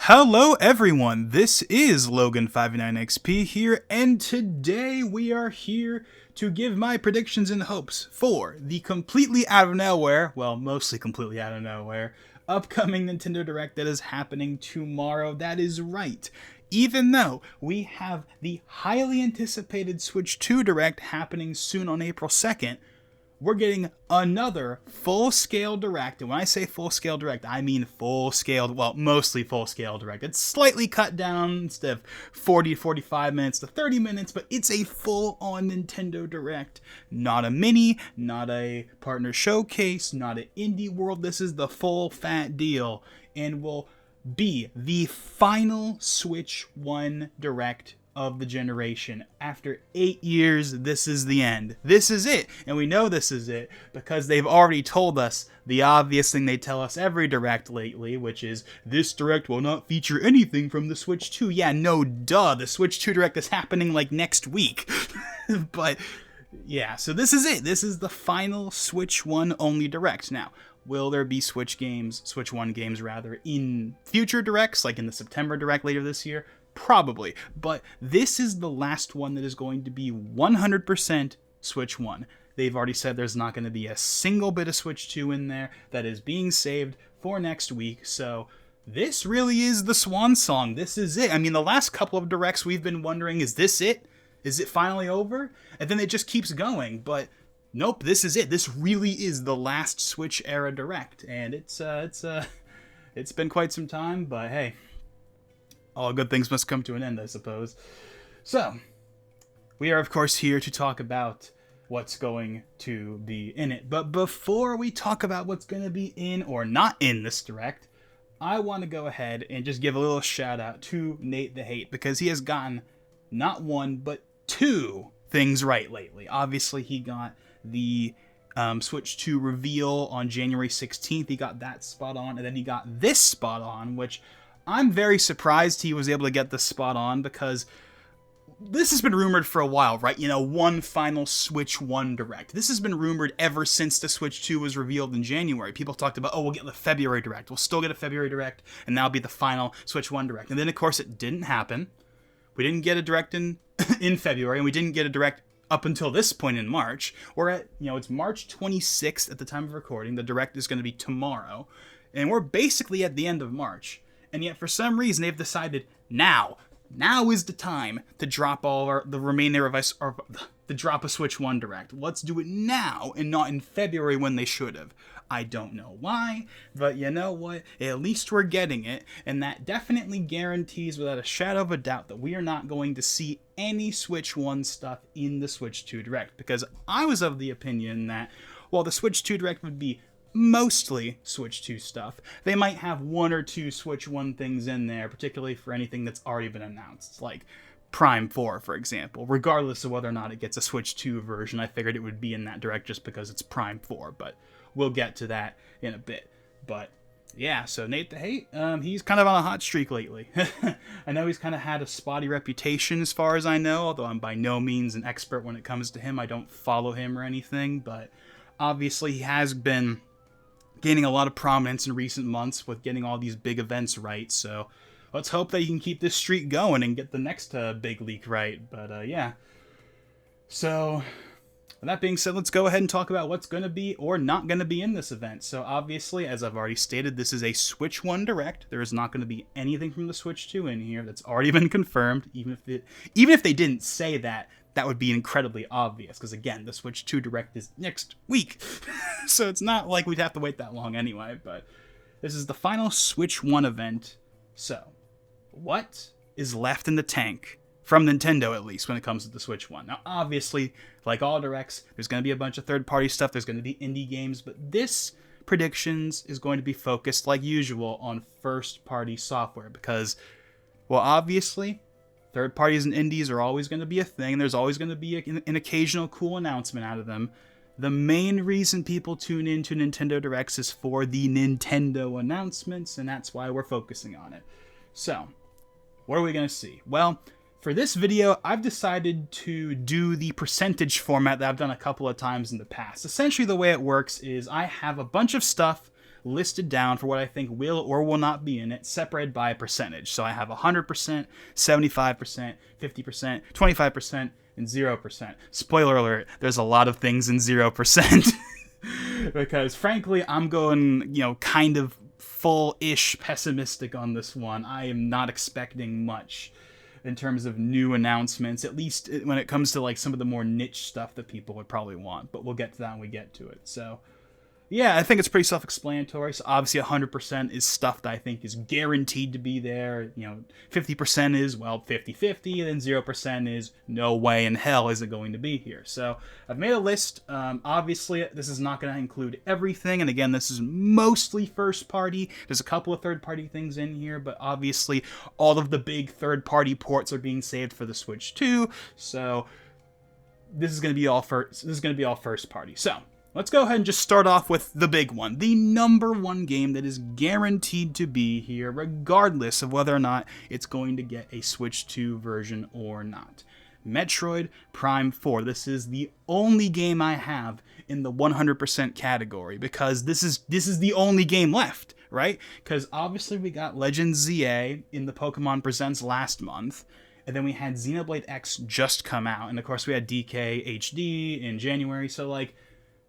Hello everyone, this is Logan59XP here, and today we are here to give my predictions and hopes for the completely out of nowhere, well, mostly completely out of nowhere, upcoming Nintendo Direct that is happening tomorrow. That is right. Even though we have the highly anticipated Switch 2 Direct happening soon on April 2nd, we're getting another full-scale Direct. And when I say full-scale Direct, I mean full-scale, well, mostly full-scale Direct. It's slightly cut down instead of 40 to 45 minutes to 30 minutes, but it's a full-on Nintendo Direct. Not a mini, not a partner showcase, not an indie world. This is the full fat deal and will be the final Switch 1 Direct of the generation. After 8 years, this is the end. This is it. And we know this is it because they've already told us the obvious thing they tell us every Direct lately, which is this Direct will not feature anything from the Switch 2. Yeah, no duh. The Switch 2 Direct is happening like next week. But yeah, so this is it. This is the final Switch 1 only Direct. Now, will there be Switch 1 games rather, in future Directs, like in the September Direct later this year? Probably, but this is the last one that is going to be 100% Switch 1. They've already said there's not going to be a single bit of Switch 2 in there that is being saved for next week, so this really is the swan song. This is it. I mean, the last couple of Directs we've been wondering, is this it? Is it finally over? And then it just keeps going, but nope, this is it. This really is the last Switch era Direct, and it's been quite some time, but hey, all good things must come to an end, I suppose. So, we are, of course, here to talk about what's going to be in it. But before we talk about what's going to be in or not in this Direct, I want to go ahead and just give a little shout out to Nate the Hate, because he has gotten not one, but two things right lately. Obviously, he got the Switch 2 reveal on January 16th. He got that spot on, and then he got this spot on, which I'm very surprised he was able to get this spot on, because this has been rumored for a while, right? You know, one final Switch 1 Direct. This has been rumored ever since the Switch 2 was revealed in January. People talked about, oh, we'll get the February Direct. We'll still get a February Direct, and that'll be the final Switch 1 Direct. And then, of course, it didn't happen. We didn't get a Direct in February, and we didn't get a Direct up until this point in March. We're at, it's March 26th at the time of recording. The Direct is going to be tomorrow, and we're basically at the end of March. And yet, for some reason, they've decided now is the time to drop the remainder of us, or to drop a Switch 1 Direct. Let's do it now and not in February when they should have. I don't know why, but you know what? At least we're getting it, and that definitely guarantees without a shadow of a doubt that we are not going to see any Switch 1 stuff in the Switch 2 Direct, because I was of the opinion that while the Switch 2 Direct would be mostly Switch 2 stuff, they might have one or two Switch 1 things in there, particularly for anything that's already been announced, like Prime 4, for example. Regardless of whether or not it gets a Switch 2 version, I figured it would be in that Direct just because it's Prime 4, but we'll get to that in a bit. But yeah, so Nate the Hate, he's kind of on a hot streak lately. I know he's kind of had a spotty reputation as far as I know, although I'm by no means an expert when it comes to him. I don't follow him or anything, but obviously he has been gaining a lot of prominence in recent months with getting all these big events right, so let's hope that he can keep this streak going and get the next big leak right. But yeah, so with that being said, let's go ahead and talk about what's going to be or not going to be in this event. So obviously, as I've already stated, this is a Switch 1 Direct. There is not going to be anything from the Switch 2 in here. That's already been confirmed. Even if they didn't say that, that would be incredibly obvious, because again, the Switch 2 Direct is next week. So it's not like we'd have to wait that long anyway, but this is the final Switch 1 event. So, what is left in the tank, from Nintendo at least, when it comes to the Switch 1? Now, obviously, like all Directs, there's going to be a bunch of third-party stuff, there's going to be indie games, but this predictions is going to be focused, like usual, on first-party software, because, well, obviously, third parties and indies are always going to be a thing. There's always going to be an occasional cool announcement out of them. The main reason people tune into Nintendo Directs is for the Nintendo announcements, and that's why we're focusing on it. So, what are we going to see? Well, for this video, I've decided to do the percentage format that I've done a couple of times in the past. Essentially, the way it works is I have a bunch of stuff listed down for what I think will or will not be in it, separated by a percentage. So I have 100%, 75%, 50%, 25%, and 0%. Spoiler alert, there's a lot of things in 0%. Because frankly, I'm going, kind of full-ish pessimistic on this one. I am not expecting much in terms of new announcements, at least when it comes to like some of the more niche stuff that people would probably want. But we'll get to that when we get to it. So yeah, I think it's pretty self-explanatory. So obviously 100% is stuff that I think is guaranteed to be there. 50% is, 50-50, and then 0% is no way in hell is it going to be here. So I've made a list. Obviously, this is not going to include everything. And again, this is mostly first-party. There's a couple of third-party things in here, but obviously all of the big third-party ports are being saved for the Switch 2. So this is going to be all first-party. So let's go ahead and just start off with the big one. The number one game that is guaranteed to be here, regardless of whether or not it's going to get a Switch 2 version or not. Metroid Prime 4. This is the only game I have in the 100% category, because this is the only game left, right? Because obviously we got Legends ZA in the Pokemon Presents last month, and then we had Xenoblade X just come out, and of course we had DK HD in January, so like,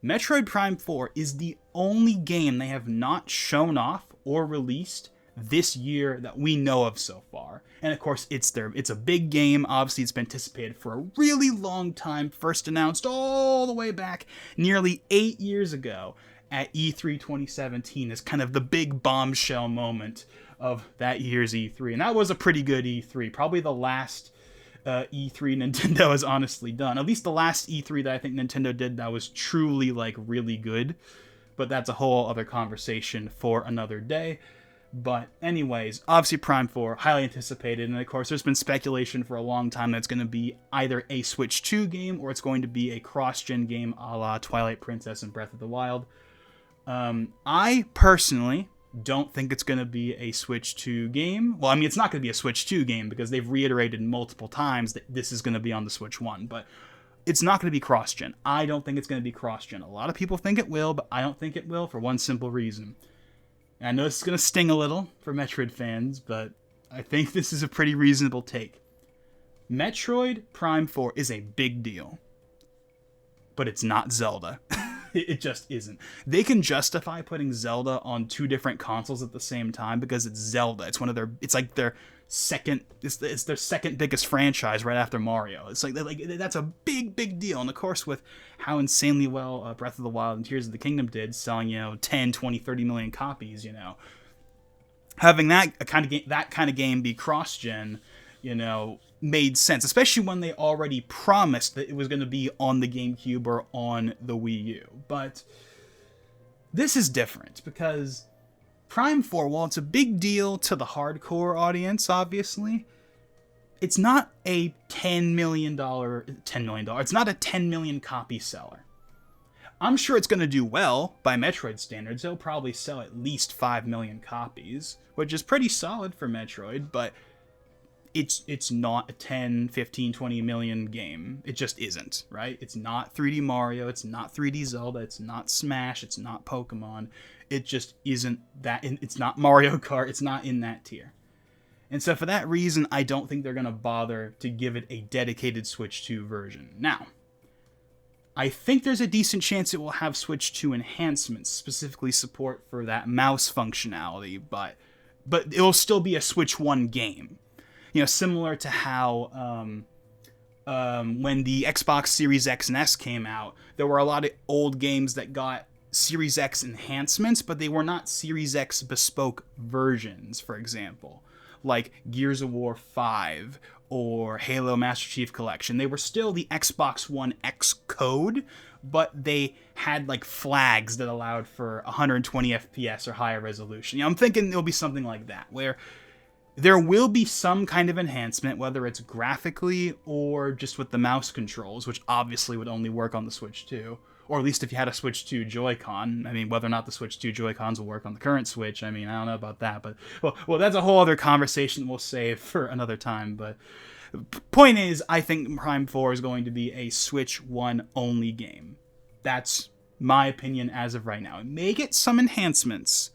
Metroid Prime 4 is the only game they have not shown off or released this year that we know of so far. And of course, it's a big game. Obviously, it's been anticipated for a really long time. First announced all the way back nearly 8 years ago at E3 2017 as kind of the big bombshell moment of that year's E3. And that was a pretty good E3. Probably the last E3 Nintendo has honestly done. At least the last E3 that I think Nintendo did that was truly like really good. But that's a whole other conversation for another day. But anyways, obviously Prime 4, highly anticipated. And of course, there's been speculation for a long time that it's going to be either a Switch 2 game or it's going to be a cross-gen game a la Twilight Princess and Breath of the Wild. I personally don't think it's going to be a Switch 2 game. Well, I mean, it's not going to be a Switch 2 game because they've reiterated multiple times that this is going to be on the Switch 1, but it's not going to be cross-gen. I don't think it's going to be cross-gen. A lot of people think it will, but I don't think it will for one simple reason. And I know this is going to sting a little for Metroid fans, but I think this is a pretty reasonable take. Metroid Prime 4 is a big deal, but it's not Zelda. It just isn't. They can justify putting Zelda on two different consoles at the same time because it's Zelda. It's their second biggest franchise right after Mario. It's like that's a big deal. And of course, with how insanely well Breath of the Wild and Tears of the Kingdom did, selling 10, 20, 30 million copies, having that kind of game be cross-gen, made sense, especially when they already promised that it was going to be on the GameCube or on the Wii U. But this is different because Prime 4, while it's a big deal to the hardcore audience, obviously, it's not a $10 million, it's not a 10 million copy seller. I'm sure it's going to do well by Metroid standards. It'll probably sell at least 5 million copies, which is pretty solid for Metroid, but it's not a 10, 15, 20 million game. It just isn't, right? It's not 3D Mario, it's not 3D Zelda, it's not Smash, it's not Pokemon. It just isn't that. It's not Mario Kart, it's not in that tier. And so for that reason, I don't think they're going to bother to give it a dedicated Switch 2 version. Now, I think there's a decent chance it will have Switch 2 enhancements, specifically support for that mouse functionality, but it will still be a Switch 1 game. Similar to how when the Xbox Series X and S came out, there were a lot of old games that got Series X enhancements, but they were not Series X bespoke versions, for example, like Gears of War 5 or Halo Master Chief Collection. They were still the Xbox One X code, but they had like flags that allowed for 120 FPS or higher resolution. I'm thinking it'll be something like that, where there will be some kind of enhancement, whether it's graphically or just with the mouse controls, which obviously would only work on the Switch 2, or at least if you had a Switch 2 Joy-Con. I mean, whether or not the Switch 2 Joy-Cons will work on the current Switch, I mean, I don't know about that, but well, that's a whole other conversation we'll save for another time. But point is, I think Prime 4 is going to be a Switch 1 only game. That's my opinion as of right now. It may get some enhancements,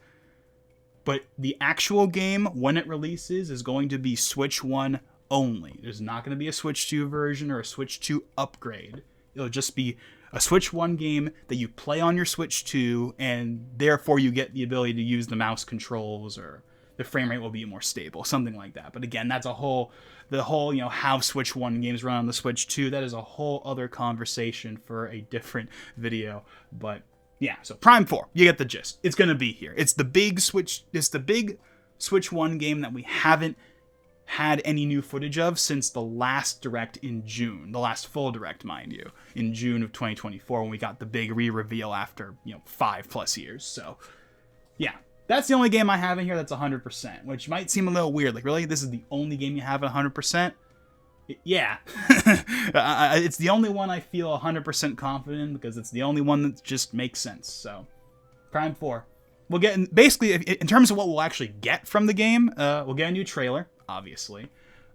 But the actual game, when it releases, is going to be Switch 1 only. There's not going to be a Switch 2 version or a Switch 2 upgrade. It'll just be a Switch 1 game that you play on your Switch 2, and therefore you get the ability to use the mouse controls, or the frame rate will be more stable, something like that. But again, that's the whole, how Switch 1 games run on the Switch 2, that is a whole other conversation for a different video. But yeah, so Prime 4, you get the gist. It's going to be here. It's the big Switch 1 game that we haven't had any new footage of since the last Direct in June. The last full Direct, mind you, in June of 2024, when we got the big re-reveal after, 5+ years. So, yeah. That's the only game I have in here that's 100%, which might seem a little weird. Like, really? This is the only game you have at 100%? Yeah. It's the only one I feel 100% confident in, because it's the only one that just makes sense. So, Prime 4. We'll get, basically, in terms of what we'll actually get from the game, we'll get a new trailer, obviously.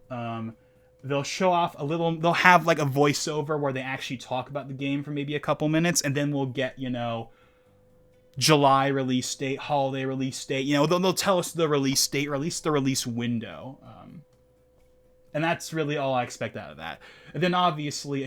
They'll show off a little, they'll have like a voiceover where they actually talk about the game for maybe a couple minutes, and then we'll get, July release date, holiday release date. They'll tell us the release date, or at least the release window. And that's really all I expect out of that. And then obviously,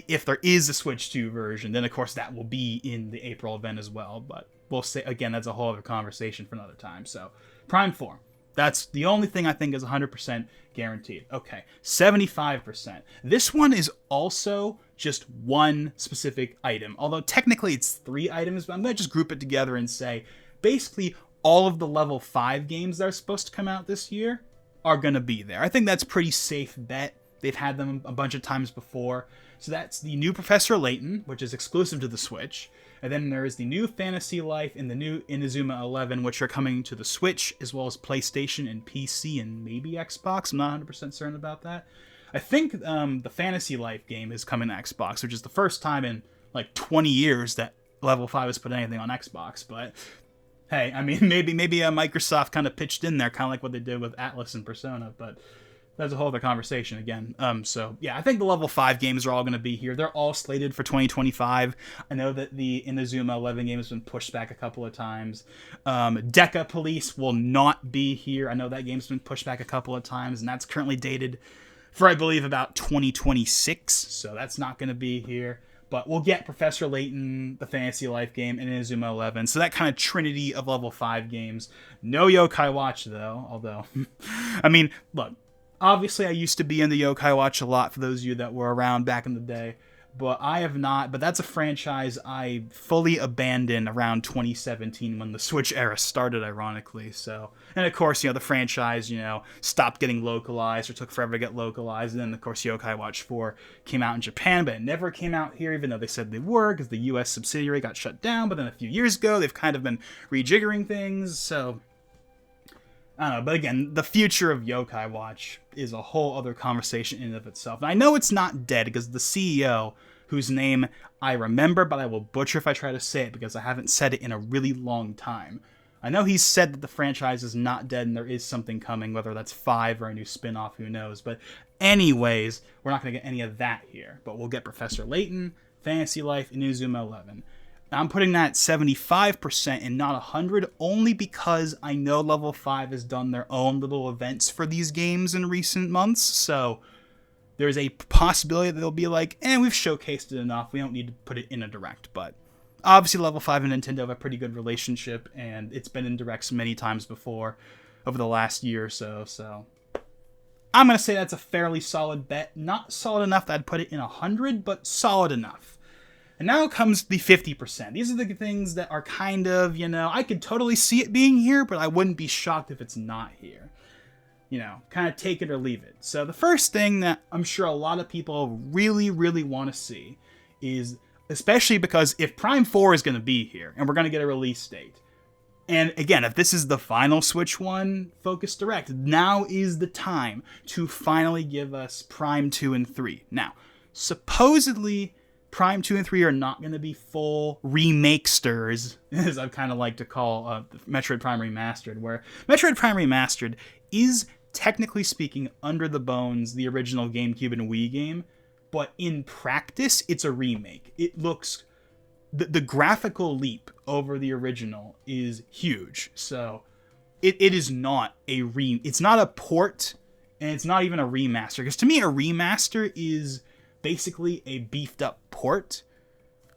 if there is a Switch 2 version, then of course that will be in the April event as well. But we'll say, again, that's a whole other conversation for another time. So, Prime 4. That's the only thing I think is 100% guaranteed. Okay, 75%. This one is also just one specific item. Although technically it's 3 items, but I'm going to just group it together and say, basically, all of the level 5 games that are supposed to come out this year are going to be there. I think that's a pretty safe bet. They've had them a bunch of times before. So that's the new Professor Layton, which is exclusive to the Switch. And then there is the new Fantasy Life and the new Inazuma 11, which are coming to the Switch, as well as PlayStation and PC and maybe Xbox. I'm not 100% certain about that. I think the Fantasy Life game is coming to Xbox, which is the first time in like 20 years that Level 5 has put anything on Xbox. But hey, I mean, maybe Microsoft kind of pitched in there, kind of like what they did with Atlas and Persona, but that's a whole other conversation again. So yeah, I think the level 5 games are all going to be here. They're all slated for 2025. I know that the Inazuma 11 game has been pushed back a couple of times. Deca Police will not be here. I know that game's been pushed back a couple of times, and that's currently dated for, I believe, about 2026. So that's not going to be here. But we'll get Professor Layton, the Fantasy Life game, and Inazuma 11. So that kind of trinity of level 5 games. No Yokai Watch, though. Although, I mean, look. Obviously, I used to be in the Yokai Watch a lot, for those of you that were around back in the day. But I have not. But that's a franchise I fully abandoned around 2017 when the Switch era started, ironically. So, and of course, the franchise, stopped getting localized, or took forever to get localized. And then, of course, Yokai Watch 4 came out in Japan, but it never came out here, even though they said they were, because the US subsidiary got shut down. But then a few years ago, they've kind of been rejiggering things. So, I don't know, but again, the future of Yokai Watch is a whole other conversation in and of itself. And I know it's not dead, because the CEO, whose name I remember, but I will butcher if I try to say it, because I haven't said it in a really long time. I know he's said that the franchise is not dead and there is something coming, whether that's 5 or a new spin-off, who knows. But anyways, we're not going to get any of that here. But we'll get Professor Layton, Fantasy Life, and Inazuma 11. I'm putting that at 75% and not 100, only because I know Level 5 has done their own little events for these games in recent months, so there's a possibility that they'll be like, we've showcased it enough, we don't need to put it in a Direct. But obviously Level 5 and Nintendo have a pretty good relationship, and it's been in Directs many times before over the last year or so, so I'm going to say that's a fairly solid bet. Not solid enough that I'd put it in 100, but solid enough. And now comes the 50%. These are the things that are kind of, I could totally see it being here, but I wouldn't be shocked if it's not here. Kind of take it or leave it. So the first thing that I'm sure a lot of people really, really want to see is, especially because if Prime 4 is going to be here, and we're going to get a release date, and again, if this is the final Switch 1 Focus Direct, now is the time to finally give us Prime 2 and 3. Now, supposedly Prime 2 and 3 are not going to be full remakesters, as I kind of like to call Metroid Prime Remastered, where Metroid Prime Remastered is, technically speaking, under the bones the original GameCube and Wii game, but in practice, it's a remake. It looks the graphical leap over the original is huge. So it is not it's not a port, and it's not even a remaster. Because to me, a remaster is basically a beefed up port,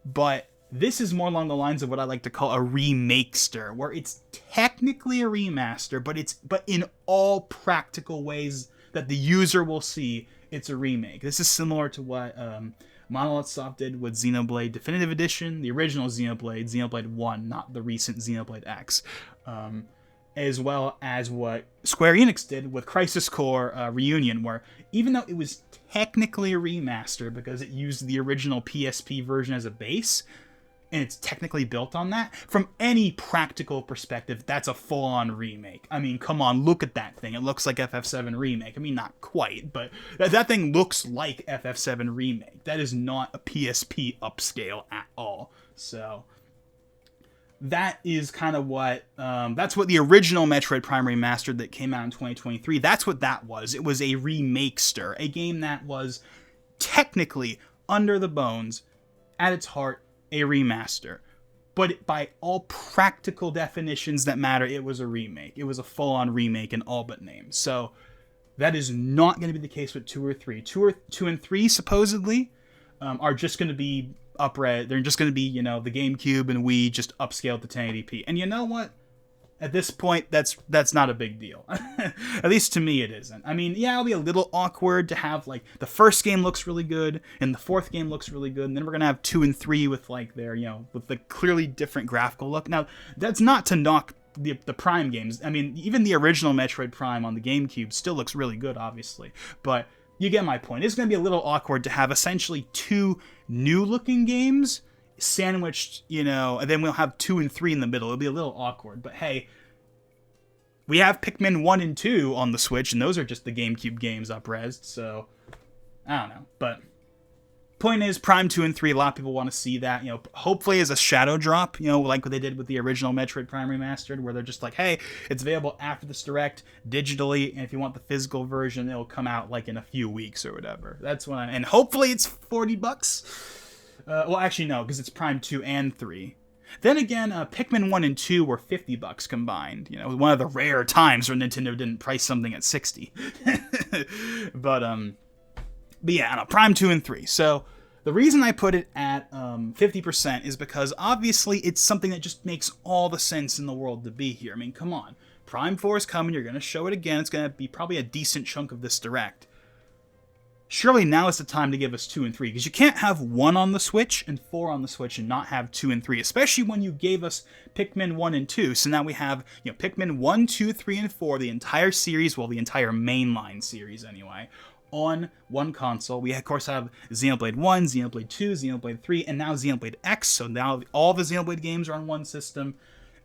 but this is more along the lines of what I like to call a remakester, where it's technically a remaster, but in all practical ways that the user will see, it's a remake. This is similar to what Monolith Soft did with Xenoblade Definitive Edition, the original Xenoblade 1, not the recent Xenoblade X, as well as what Square Enix did with Crisis Core Reunion, where even though it was technically a remaster because it used the original PSP version as a base, and it's technically built on that, from any practical perspective, that's a full-on remake. I mean, come on, look at that thing. It looks like FF7 Remake. I mean, not quite, but that thing looks like FF7 Remake. That is not a PSP upscale at all. So that is kind of what, that's what the original Metroid Prime Remastered that came out in 2023, that's what that was. It was a remakester, a game that was technically, under the bones, at its heart, a remaster. But by all practical definitions that matter, it was a remake. It was a full-on remake in all but name. So that is not going to be the case with 2 or 3. 2 and 3, supposedly, are just going to be they're just going to be, the GameCube and Wii just upscaled to 1080p. And you know what? At this point, that's not a big deal. At least to me, it isn't. I mean, yeah, it'll be a little awkward to have, like, the first game looks really good, and the fourth game looks really good, and then we're going to have 2 and 3 with, like, their, with the clearly different graphical look. Now, that's not to knock the Prime games. I mean, even the original Metroid Prime on the GameCube still looks really good, obviously. But you get my point. It's going to be a little awkward to have essentially 2 new-looking games sandwiched, and then we'll have 2 and 3 in the middle. It'll be a little awkward, but hey, we have Pikmin 1 and 2 on the Switch, and those are just the GameCube games up-resed, so I don't know. But point is, Prime 2 and 3, a lot of people want to see that, hopefully as a shadow drop, like what they did with the original Metroid Prime Remastered, where they're just like, hey, it's available after this Direct digitally, and if you want the physical version, it'll come out like in a few weeks or whatever. That's when and hopefully it's $40. Well, actually, no, because it's Prime 2 and 3. Then again, Pikmin 1 and 2 were $50 combined. One of the rare times where Nintendo didn't price something at $60. but yeah, I don't know, Prime 2 and 3. So the reason I put it at 50% is because obviously it's something that just makes all the sense in the world to be here. I mean, come on. Prime 4 is coming. You're going to show it again. It's going to be probably a decent chunk of this Direct. Surely now is the time to give us 2 and 3, because you can't have 1 on the Switch and 4 on the Switch and not have 2 and 3, especially when you gave us Pikmin 1 and 2. So now we have, Pikmin 1, 2, 3, and 4, the entire series, well, the entire mainline series anyway, on one console. We, of course, have Xenoblade 1, Xenoblade 2, Xenoblade 3, and now Xenoblade X, so now all the Xenoblade games are on one system.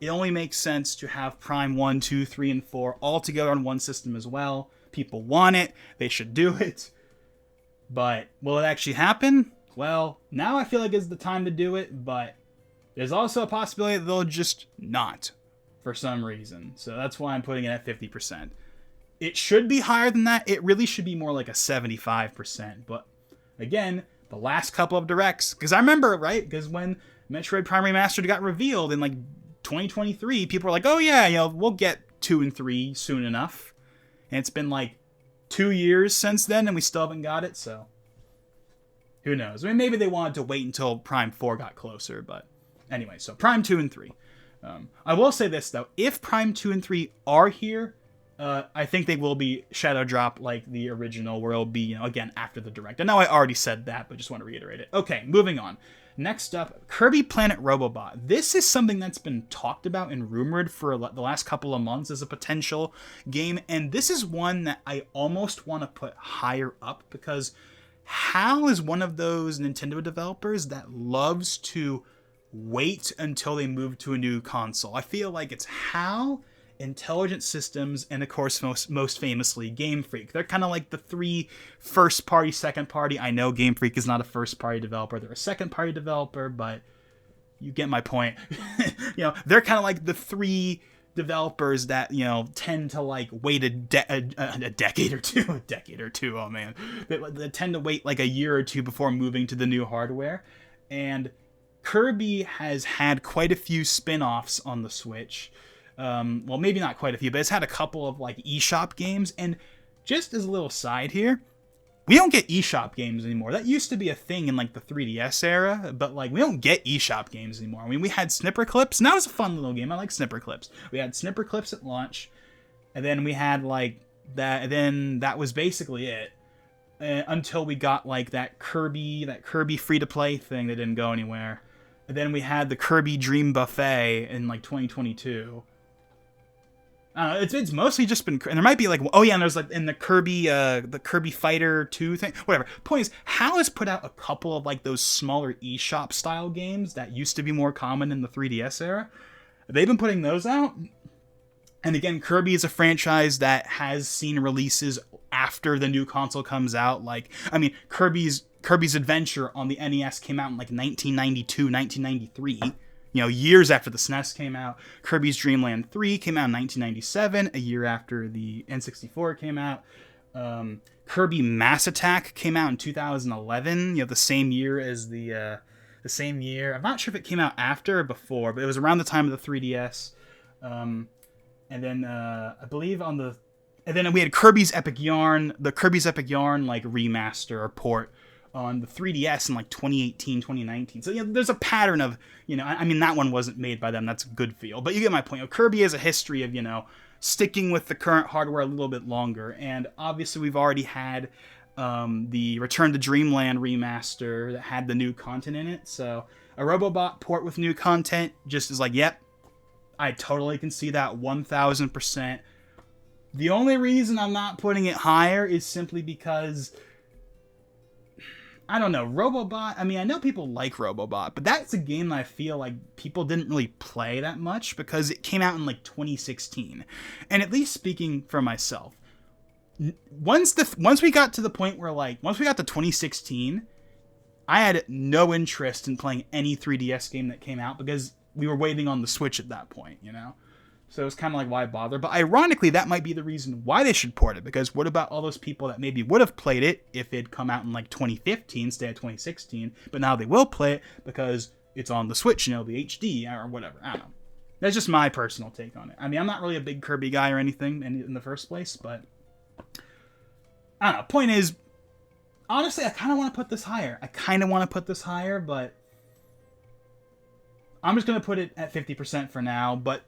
It only makes sense to have Prime 1, 2, 3, and 4 all together on one system as well. People want it. They should do it. But will it actually happen? Well, now I feel like it's the time to do it, but there's also a possibility that they'll just not for some reason. So that's why I'm putting it at 50%. It should be higher than that. It really should be more like a 75%. But again, the last couple of Directs, because I remember, right? Because when Metroid Prime Remastered got revealed in like 2023, people were like, oh yeah, we'll get 2 and 3 soon enough. And it's been like 2 years since then, and we still haven't got it, so who knows? I mean, maybe they wanted to wait until Prime 4 got closer, but anyway, so Prime 2 and 3. I will say this, though. If Prime 2 and 3 are here, I think they will be shadow drop like the original, where it'll be, again, after the Direct. I know I already said that, but just want to reiterate it. Okay, moving on. Next up, Kirby Planet Robobot. This is something that's been talked about and rumored for the last couple of months as a potential game, and this is one that I almost want to put higher up, because HAL is one of those Nintendo developers that loves to wait until they move to a new console. I feel like it's HAL, Intelligent Systems, and of course most famously Game Freak. They're kind of like the 3 first party, second party. I know Game Freak is not a first party developer, they're a second party developer, but you get my point. They're kind of like the 3 developers that tend to like wait a decade or two. Oh man, they tend to wait like a year or two before moving to the new hardware. And Kirby has had quite a few spin-offs on the Switch. Well, maybe not quite a few, but it's had a couple of like eShop games. And just as a little side here, we don't get eShop games anymore. That used to be a thing in like the 3DS era, but like we don't get eShop games anymore. I mean, we had Snipper Clips, and that was a fun little game. I like Snipper Clips. We had Snipper Clips at launch, and then we had like that. And then that was basically it until we got like that Kirby free-to-play thing that didn't go anywhere. And then we had the Kirby Dream Buffet in like 2022. It's mostly just been, and there might be like, oh yeah, and there's like in the Kirby Fighter 2 thing, whatever. Point is, HAL has put out a couple of like those smaller eShop style games that used to be more common in the 3DS era. They've been putting those out. And again, Kirby is a franchise that has seen releases after the new console comes out. Like, I mean, Kirby's Adventure on the NES came out in like 1992, 1993. You know, years after the SNES came out. Kirby's Dream Land 3 came out in 1997, a year after the N64 came out. Kirby Mass Attack came out in 2011, you know, the same year as the same year. I'm not sure if it came out after or before, but it was around the time of the 3DS. And then I believe and then we had Kirby's Epic Yarn, the Kirby's Epic Yarn like remaster or port on the 3DS in like 2018, 2019. So, you know, there's a pattern of, you know, I mean, that one wasn't made by them. That's a good feel. But you get my point. You know, Kirby has a history of, you know, sticking with the current hardware a little bit longer. And obviously we've already had the Return to Dreamland remaster that had the new content in it. So a Robobot port with new content just is like, yep, I totally can see that 1000%. The only reason I'm not putting it higher is simply because, I don't know, Robobot, I mean, I know people like Robobot, but that's a game that I feel like people didn't really play that much because it came out in like 2016. And at least speaking for myself, once we got to the point where like, once we got to 2016, I had no interest in playing any 3DS game that came out because we were waiting on the Switch at that point, you know? So it's kind of like, why bother? But ironically, that might be the reason why they should port it. Because what about all those people that maybe would have played it if it'd come out in like 2015 instead of 2016, but now they will play it because it's on the Switch, you know, the HD or whatever. I don't know. That's just my personal take on it. I mean, I'm not really a big Kirby guy or anything in the first place, but I don't know. Point is, honestly, I kind of want to put this higher. But I'm just going to put it at 50% for now, but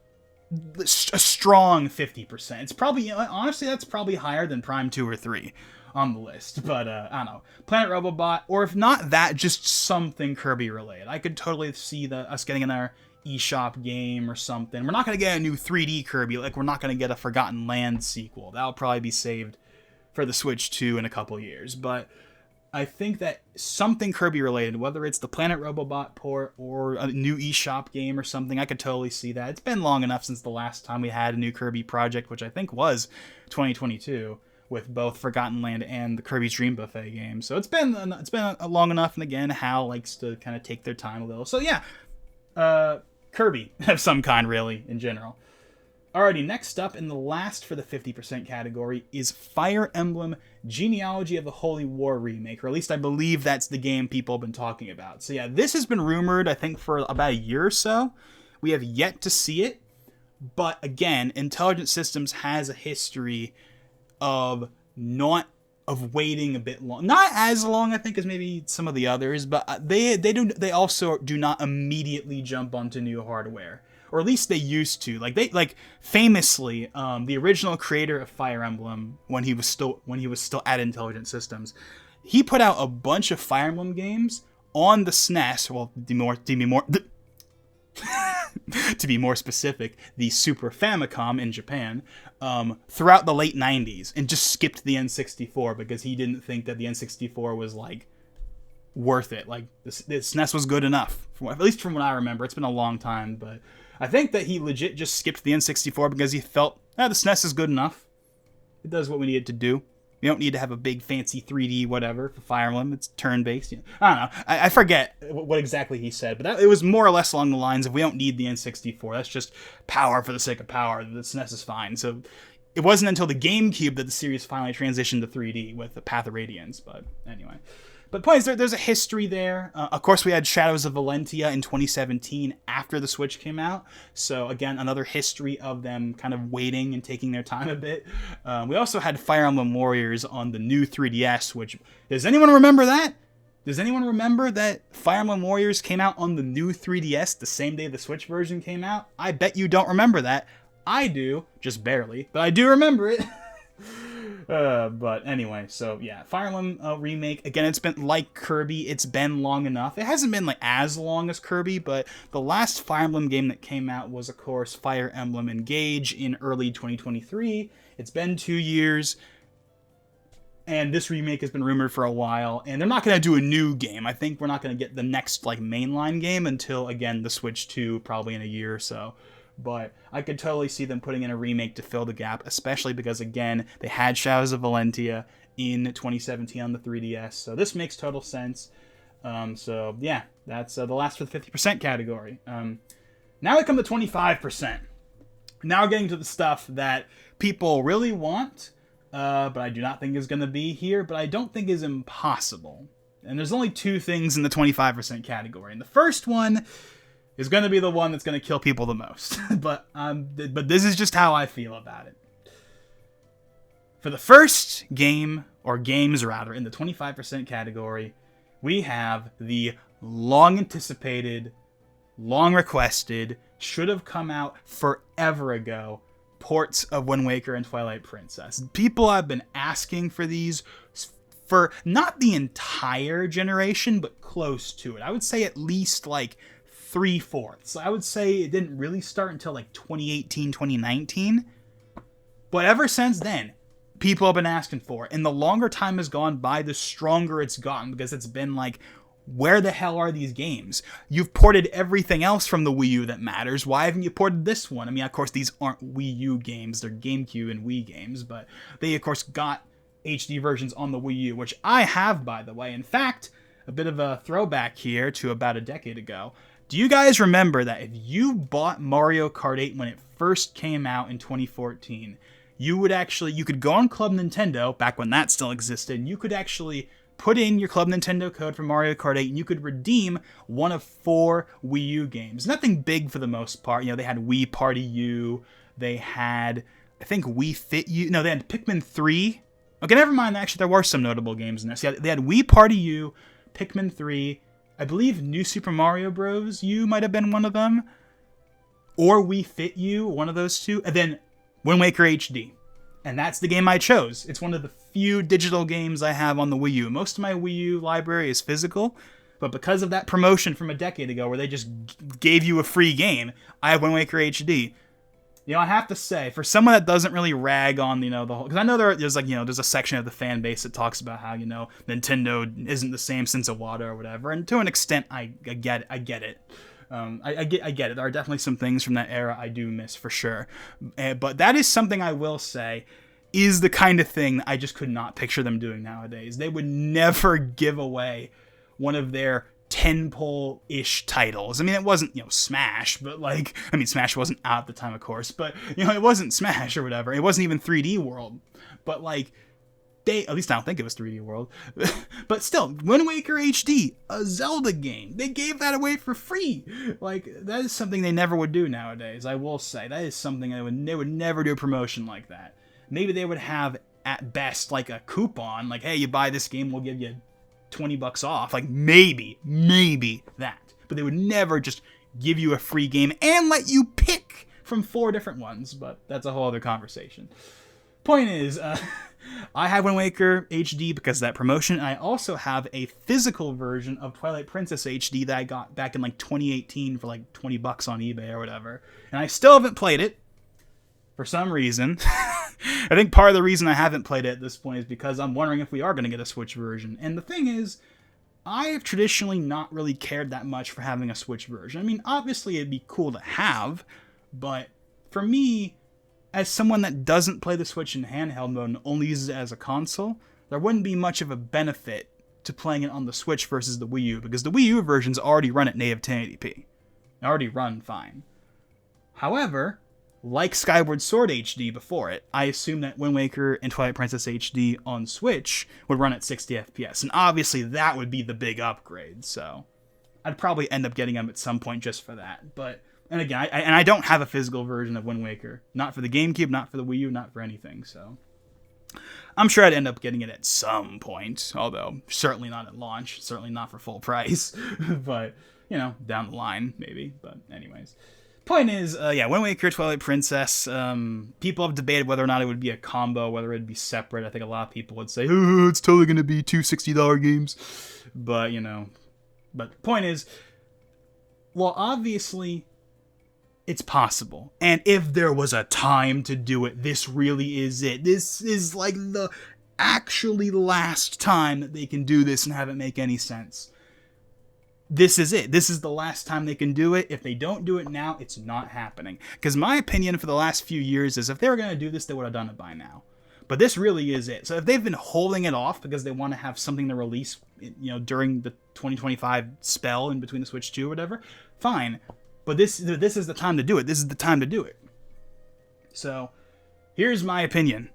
a strong 50%. It's probably, you know, honestly, that's probably higher than Prime 2 or 3 on the list. But, I don't know. Planet Robobot, or if not that, just something Kirby related. I could totally see us getting another eShop game or something. We're not going to get a new 3D Kirby. Like, we're not going to get a Forgotten Land sequel. That'll probably be saved for the Switch 2 in a couple years. But I think that something Kirby related, whether it's the Planet Robobot port or a new eShop game or something, I could totally see that. It's been long enough since the last time we had a new Kirby project, which I think was 2022, with both Forgotten Land and the Kirby's Dream Buffet game. So it's been long enough, and again, HAL likes to kind of take their time a little. So yeah, Kirby of some kind, really, in general. Alrighty, next up, and the last for the 50% category, is Fire Emblem Genealogy of the Holy War remake, or at least I believe that's the game people have been talking about. So yeah, this has been rumored, I think, for about a year or so. We have yet to see it, but again, Intelligent Systems has a history of waiting a bit long. Not as long, I think, as maybe some of the others, but they also do not immediately jump onto new hardware. Or at least they used to. Like famously, the original creator of Fire Emblem, when he was still at Intelligent Systems, he put out a bunch of Fire Emblem games on the SNES. Well, to be more specific, the Super Famicom in Japan, throughout the late 90s, and just skipped the N64 because he didn't think that the N64 was like worth it. Like the SNES was good enough, at least from what I remember. It's been a long time, but I think that he legit just skipped the N64 because he felt, the SNES is good enough. It does what we need it to do. We don't need to have a big fancy 3D whatever for Fire Emblem. It's turn-based. You know, I don't know. I forget what exactly he said, but it was more or less along the lines of, we don't need the N64. That's just power for the sake of power. The SNES is fine. So it wasn't until the GameCube that the series finally transitioned to 3D with the Path of Radiance. But anyway. But the point is, there's a history there. Of course, we had Shadows of Valentia in 2017 after the Switch came out. So again, another history of them kind of waiting and taking their time a bit. We also had Fire Emblem Warriors on the new 3DS, which, does anyone remember that? Does anyone remember that Fire Emblem Warriors came out on the new 3DS the same day the Switch version came out? I bet you don't remember that. I do, just barely, but I do remember it. But anyway, so yeah, Fire Emblem remake. Again, it's been like Kirby. It's been long enough. It hasn't been like as long as Kirby, but the last Fire Emblem game that came out was, of course, Fire Emblem Engage in early 2023. It's been 2 years, and this remake has been rumored for a while. And they're not going to do a new game. I think we're not going to get the next like mainline game until, again, the Switch 2, probably in a year or so. But I could totally see them putting in a remake to fill the gap, especially because, again, they had Shadows of Valentia in 2017 on the 3DS. So this makes total sense. So, yeah, that's the last for the 50% category. Now we come to 25%. Now getting to the stuff that people really want, but I do not think is going to be here, but I don't think is impossible. And there's only 2 things in the 25% category. And the first one is going to be the one that's going to kill people the most. but this is just how I feel about it. For the first game, or games rather, in the 25% category, we have the long-anticipated, long-requested, should-have come out forever ago, ports of Wind Waker and Twilight Princess. People have been asking for these for not the entire generation, but close to it. I would say at least like 3/4. I would say it didn't really start until like 2018, 2019. But ever since then, people have been asking for it. And the longer time has gone by, the stronger it's gotten, because it's been like, where the hell are these games? You've ported everything else from the Wii U that matters. Why haven't you ported this one? I mean, of course, these aren't Wii U games. They're GameCube and Wii games. But they, of course, got HD versions on the Wii U, which I have, by the way. In fact, a bit of a throwback here to about a decade ago. Do you guys remember that if you bought Mario Kart 8 when it first came out in 2014, you could go on Club Nintendo, back when that still existed, and you could actually put in your Club Nintendo code for Mario Kart 8, and you could redeem one of 4 Wii U games. Nothing big for the most part. You know, they had Wii Party U, they had, I think, Wii Fit U, no, they had Pikmin 3. Okay, never mind, actually, there were some notable games in there. So they had Wii Party U, Pikmin 3, I believe New Super Mario Bros. U might have been one of them, or Wii Fit U, one of those 2, and then Wind Waker HD. And that's the game I chose. It's one of the few digital games I have on the Wii U. Most of my Wii U library is physical, but because of that promotion from a decade ago where they just gave you a free game, I have Wind Waker HD. You know, I have to say, for someone that doesn't really rag on, you know, the whole... Because I know there's like, you know, there's a section of the fan base that talks about how, you know, Nintendo isn't the same since Iwata or whatever. And to an extent, I get it. I get it. There are definitely some things from that era I do miss, for sure. But that is something I will say is the kind of thing that I just could not picture them doing nowadays. They would never give away one of their tentpole-ish titles. I mean, it wasn't, you know, Smash, but like, I mean, Smash wasn't out at the time, of course, but, you know, it wasn't Smash or whatever. It wasn't even 3D World. But like, at least I don't think it was 3D World, but still, Wind Waker HD, a Zelda game. They gave that away for free. Like, that is something they never would do nowadays, I will say. That is something they would never do a promotion like that. Maybe they would have, at best, like a coupon, like, hey, you buy this game, we'll give you $20 off. Like, maybe that. But they would never just give you a free game and let you pick from 4 different ones, but that's a whole other conversation. Point is, I have Wind Waker HD because of that promotion. I also have a physical version of Twilight Princess HD that I got back in like 2018 for like $20 on eBay or whatever. And I still haven't played it for some reason. I think part of the reason I haven't played it at this point is because I'm wondering if we are going to get a Switch version. And the thing is, I have traditionally not really cared that much for having a Switch version. I mean, obviously it'd be cool to have, but for me, as someone that doesn't play the Switch in handheld mode and only uses it as a console, there wouldn't be much of a benefit to playing it on the Switch versus the Wii U, because the Wii U versions already run at native 1080p. They already run fine. However, like Skyward Sword HD before it, I assume that Wind Waker and Twilight Princess HD on Switch would run at 60 FPS. And obviously that would be the big upgrade. So I'd probably end up getting them at some point just for that. But, and again, I don't have a physical version of Wind Waker. Not for the GameCube, not for the Wii U, not for anything. So I'm sure I'd end up getting it at some point. Although, certainly not at launch. Certainly not for full price. But, you know, down the line, maybe. But anyways. Point is, Wind Waker, Twilight Princess, people have debated whether or not it would be a combo, whether it'd be separate. I think a lot of people would say, oh, it's totally going to be two $60 games. But, you know, but the point is, well, obviously, it's possible. And if there was a time to do it, this really is it. This is like the actually last time that they can do this and have it make any sense. This is it. This is the last time they can do it. If they don't do it now, it's not happening. Because my opinion for the last few years is if they were going to do this, they would have done it by now. But this really is it. So if they've been holding it off because they want to have something to release, you know, during the 2025 spell in between the Switch 2 or whatever, fine. But this is the time to do it. This is the time to do it. So here's my opinion.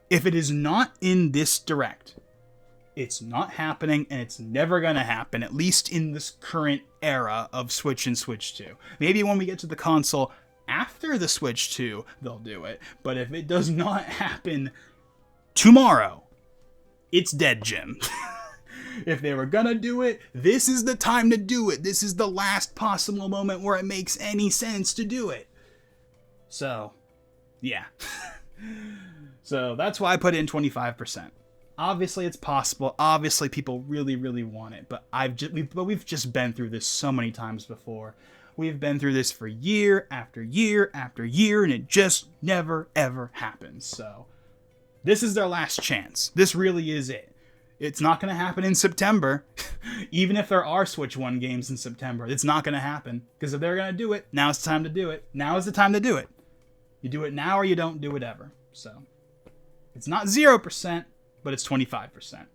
If it is not in this direct, it's not happening, and it's never going to happen, at least in this current era of Switch and Switch 2. Maybe when we get to the console after the Switch 2, they'll do it. But if it does not happen tomorrow, it's dead, Jim. If they were going to do it, this is the time to do it. This is the last possible moment where it makes any sense to do it. So, yeah. So that's why I put in 25%. Obviously, it's possible. Obviously, people really, really want it. But we've just been through this so many times before. We've been through this for year after year after year, and it just never, ever happens. So this is their last chance. This really is it. It's not going to happen in September. Even if there are Switch 1 games in September, it's not going to happen. Because if they're going to do it, now it's the time to do it. Now is the time to do it. You do it now or you don't do it ever. So it's not 0%. But it's 25%. And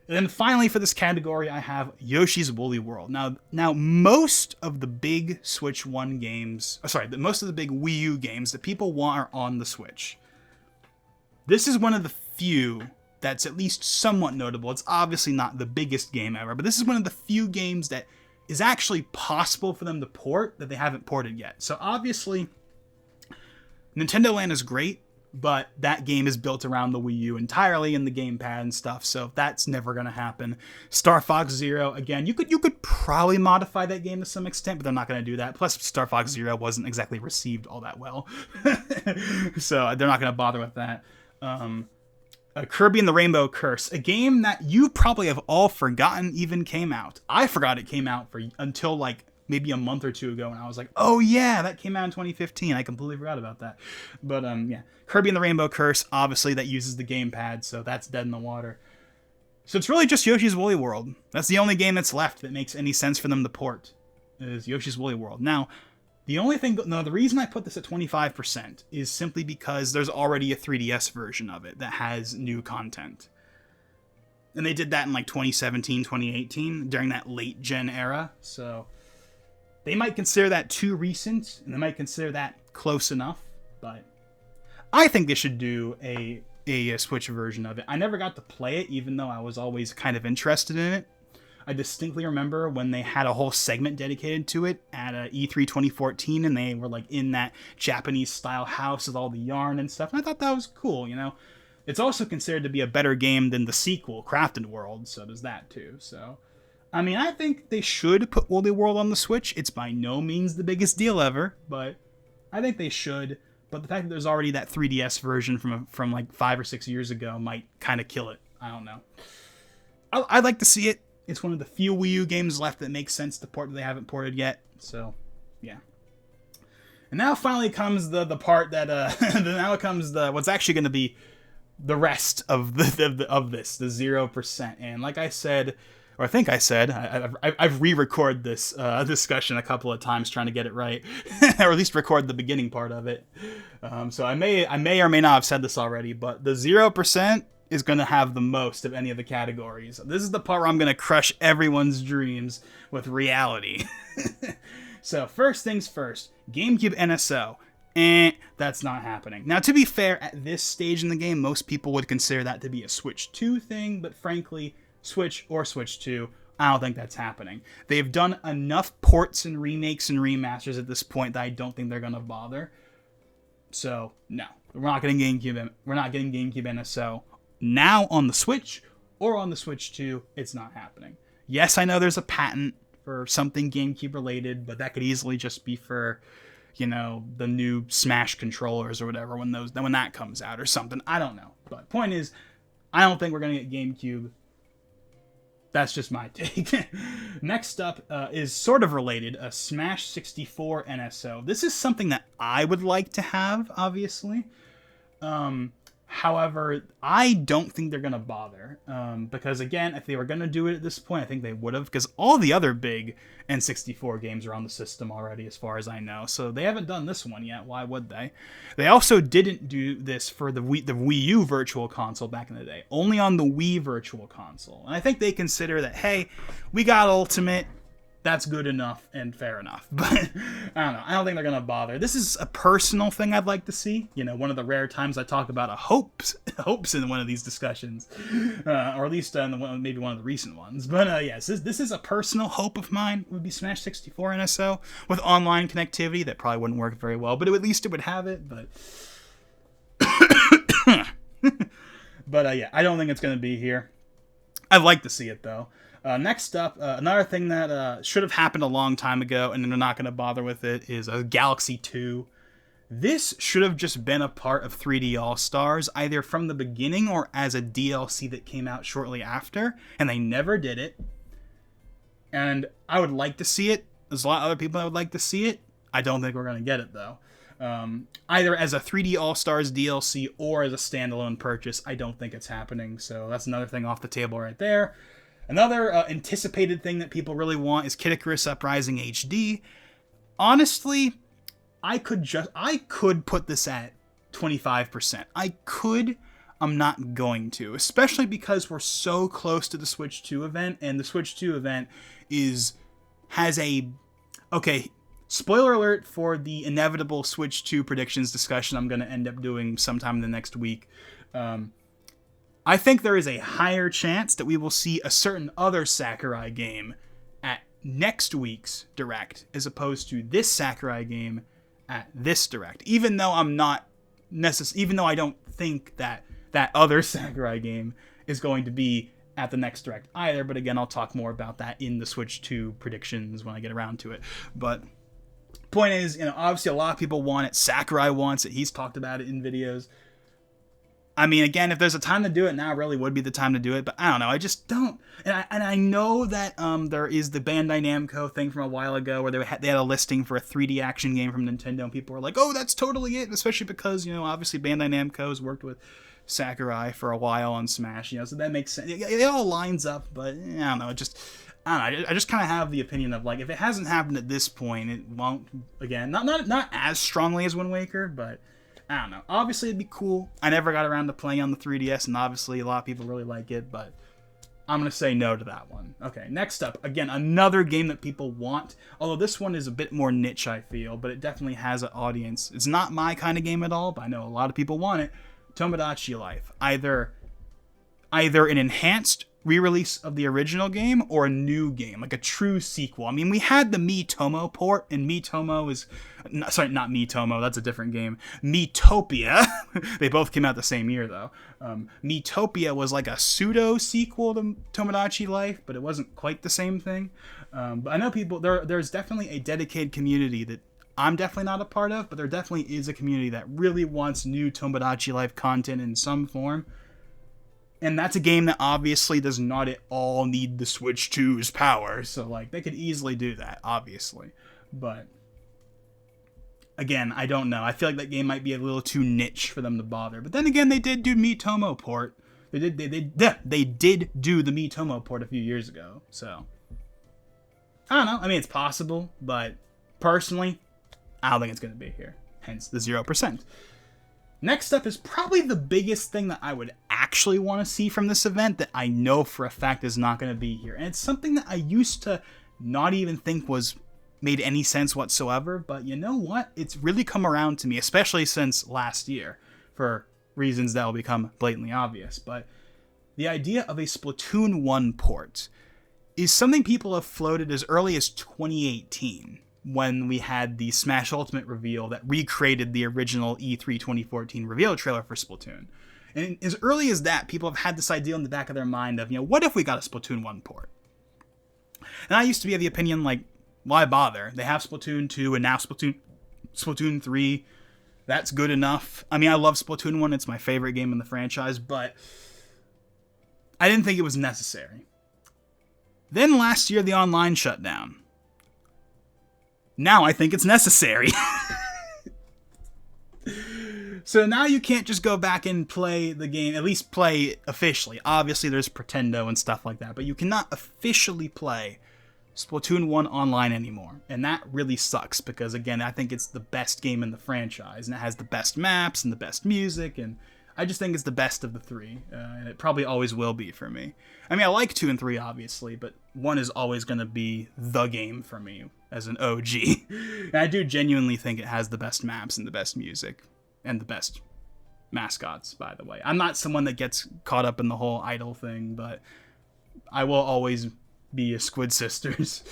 then finally for this category, I have Yoshi's Woolly World. Now most of the big Switch 1 games, most of the big Wii U games that people want are on the Switch. This is one of the few that's at least somewhat notable. It's obviously not the biggest game ever, but this is one of the few games that is actually possible for them to port that they haven't ported yet. So obviously, Nintendo Land is great. But that game is built around the Wii U entirely and the gamepad and stuff, so that's never going to happen. Star Fox Zero, again, you could probably modify that game to some extent, but they're not going to do that. Plus, Star Fox Zero wasn't exactly received all that well, so they're not going to bother with that. Kirby and the Rainbow Curse, a game that you probably have all forgotten even came out. I forgot it came out until like maybe a month or two ago, and I was like, oh yeah, that came out in 2015. I completely forgot about that. But yeah, Kirby and the Rainbow Curse, obviously that uses the gamepad, so that's dead in the water. So it's really just Yoshi's Woolly World. That's the only game that's left that makes any sense for them to port, is Yoshi's Woolly World. Now, the reason I put this at 25% is simply because there's already a 3DS version of it that has new content. And they did that in like 2017, 2018, during that late gen era, so they might consider that too recent, and they might consider that close enough, but I think they should do a Switch version of it. I never got to play it, even though I was always kind of interested in it. I distinctly remember when they had a whole segment dedicated to it at E3 2014, and they were like in that Japanese-style house with all the yarn and stuff, and I thought that was cool, you know? It's also considered to be a better game than the sequel, Crafted World, so there's that too, so I mean, I think they should put Woolly World on the Switch. It's by no means the biggest deal ever, but I think they should. But the fact that there's already that 3DS version from like 5 or 6 years ago might kind of kill it. I don't know. I'd like to see it. It's one of the few Wii U games left that makes sense to port that they haven't ported yet. So, yeah. And now finally comes the part that what's actually going to be the rest of this, the 0%. And like I said, or I think I said, I've re-recorded this discussion a couple of times trying to get it right, or at least record the beginning part of it. So I may or may not have said this already, but the 0% is going to have the most of any of the categories. This is the part where I'm going to crush everyone's dreams with reality. So first things first, GameCube NSO. That's not happening. Now, to be fair, at this stage in the game, most people would consider that to be a Switch 2 thing, but frankly, Switch or Switch 2, I don't think that's happening. They've done enough ports and remakes and remasters at this point that I don't think they're going to bother. So, no. We're not getting GameCube NSO now on the Switch or on the Switch 2. It's not happening. Yes, I know there's a patent for something GameCube related, but that could easily just be for, you know, the new Smash controllers or whatever when that comes out or something. I don't know. But point is, I don't think we're going to get GameCube. That's just my take. Next up is sort of related, a Smash 64 NSO. This is something that I would like to have, obviously. However, I don't think they're going to bother. Because, again, if they were going to do it at this point, I think they would have. Because all the other big N64 games are on the system already, as far as I know. So they haven't done this one yet. Why would they? They also didn't do this for the Wii U Virtual Console back in the day. Only on the Wii Virtual Console. And I think they consider that, hey, we got Ultimate. That's good enough and fair enough. But I don't know. I don't think they're going to bother. This is a personal thing I'd like to see. You know, one of the rare times I talk about hopes in one of these discussions. Or at least maybe one of the recent ones. But yes, this is a personal hope of mine. It would be Smash 64 NSO with online connectivity. That probably wouldn't work very well. But at least it would have it. But but yeah, I don't think it's going to be here. I'd like to see it, though. Next up, another thing that should have happened a long time ago, and they're not going to bother with it, is a Galaxy 2. This should have just been a part of 3D All-Stars, either from the beginning or as a DLC that came out shortly after, and they never did it. And I would like to see it. There's a lot of other people that would like to see it. I don't think we're going to get it, though. Either as a 3D All-Stars DLC or as a standalone purchase, I don't think it's happening, so that's another thing off the table right there. Another anticipated thing that people really want is Kid Icarus Uprising HD. Honestly, I could put this at 25%. I could. I'm not going to, especially because we're so close to the Switch 2 event, and the Switch 2 event okay, spoiler alert for the inevitable Switch 2 predictions discussion I'm going to end up doing sometime in the next week. I think there is a higher chance that we will see a certain other Sakurai game at next week's Direct, as opposed to this Sakurai game at this Direct. Even though I don't think that other Sakurai game is going to be at the next Direct either. But again, I'll talk more about that in the Switch 2 predictions when I get around to it. But point is, you know, obviously a lot of people want it. Sakurai wants it. He's talked about it in videos. I mean, again, if there's a time to do it, now really would be the time to do it. But I don't know. I just don't. And I know that there is the Bandai Namco thing from a while ago where they had a listing for a 3D action game from Nintendo, and people were like, "Oh, that's totally it." Especially because, you know, obviously Bandai Namco has worked with Sakurai for a while on Smash, you know, so that makes sense. It all lines up, but I don't know. I just kind of have the opinion of, like, if it hasn't happened at this point, it won't. Again, not as strongly as Wind Waker, but I don't know. Obviously, it'd be cool. I never got around to playing on the 3DS, and obviously a lot of people really like it, but I'm going to say no to that one. Okay, next up, again, another game that people want, although this one is a bit more niche, I feel, but it definitely has an audience. It's not my kind of game at all, but I know a lot of people want it. Tomodachi Life. Either an enhanced re-release of the original game or a new game, like a true sequel. I mean, we had the Miitomo port, and Miitomo is... Sorry, not Miitomo, that's a different game. Miitopia. They both came out the same year, though. Miitopia was like a pseudo-sequel to Tomodachi Life, but it wasn't quite the same thing. But I know people... There's definitely a dedicated community that I'm definitely not a part of, but there definitely is a community that really wants new Tomodachi Life content in some form. And that's a game that obviously does not at all need the Switch 2's power. So, like, they could easily do that, obviously. But, again, I don't know. I feel like that game might be a little too niche for them to bother. But then again, they did do Miitomo port. They did do the Miitomo port a few years ago. So, I don't know. I mean, it's possible. But, personally, I don't think it's going to be here. Hence the 0%. Next up is probably the biggest thing that I would actually want to see from this event that I know for a fact is not going to be here. And it's something that I used to not even think was made any sense whatsoever. But you know what? It's really come around to me, especially since last year, for reasons that will become blatantly obvious. But the idea of a Splatoon 1 port is something people have floated as early as 2018, when we had the Smash Ultimate reveal that recreated the original E3 2014 reveal trailer for Splatoon. And as early as that, people have had this idea in the back of their mind of, what if we got a Splatoon 1 port? And I used to be of the opinion, like, why bother? They have Splatoon 2 and now Splatoon 3. That's good enough. I mean, I love Splatoon 1. It's my favorite game in the franchise, but I didn't think it was necessary. Then last year, the online shut down. Now I think it's necessary. So now you can't just go back and play the game, at least play officially. Obviously, there's Pretendo and stuff like that, but you cannot officially play Splatoon 1 online anymore. And that really sucks because, again, I think it's the best game in the franchise, and it has the best maps and the best music, and I just think it's the best of the three, and it probably always will be for me. I mean, I like 2 and 3, obviously, but 1 is always going to be the game for me as an OG. And I do genuinely think it has the best maps and the best music. And the best mascots, by the way. I'm not someone that gets caught up in the whole idol thing, but I will always be a Squid Sisters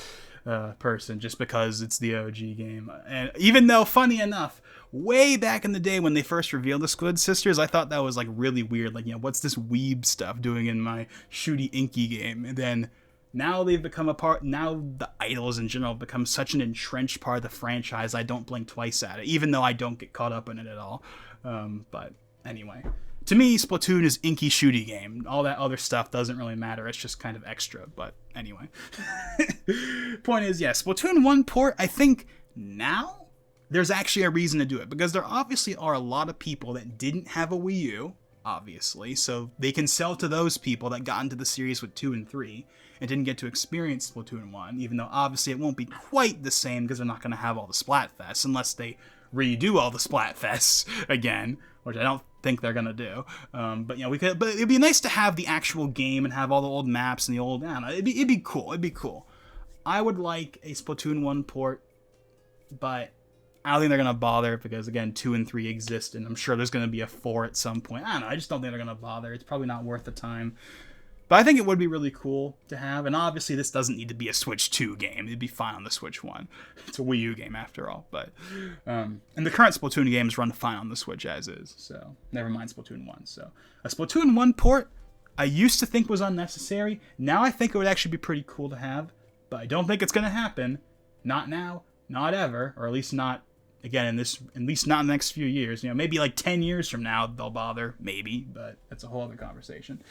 person just because it's the OG game. And even though, funny enough, way back in the day when they first revealed the Squid Sisters, I thought that was like really weird. Like, what's this weeb stuff doing in my shooty inky game? And then now they've become a part. Now the idols in general have become such an entrenched part of the franchise. I don't blink twice at it, even though I don't get caught up in it at all. But anyway, to me, Splatoon is inky shooty game. All that other stuff doesn't really matter. It's just kind of extra. But anyway, point is, yeah, Splatoon 1 port. I think now there's actually a reason to do it because there obviously are a lot of people that didn't have a Wii U, obviously, so they can sell to those people that got into the series with 2 and 3. And didn't get to experience Splatoon 1, even though obviously it won't be quite the same because they're not going to have all the Splatfests unless they redo all the Splatfests again, which I don't think they're going to do. But it'd be nice to have the actual game and have all the old maps and the old, I don't know, it'd be cool. It'd be cool. I would like a Splatoon 1 port, but I don't think they're going to bother because, again, 2 and 3 exist, and I'm sure there's going to be a 4 at some point. I don't know, I just don't think they're going to bother. It's probably not worth the time. But I think it would be really cool to have, and obviously this doesn't need to be a Switch 2 game. It'd be fine on the Switch 1. It's a Wii U game after all. But and the current Splatoon games run fine on the Switch as is, so never mind Splatoon 1. So a Splatoon 1 port I used to think was unnecessary. Now I think it would actually be pretty cool to have, but I don't think it's going to happen. Not now, not ever, or at least not, again, at least not in the next few years. Maybe like 10 years from now they'll bother, maybe, but that's a whole other conversation.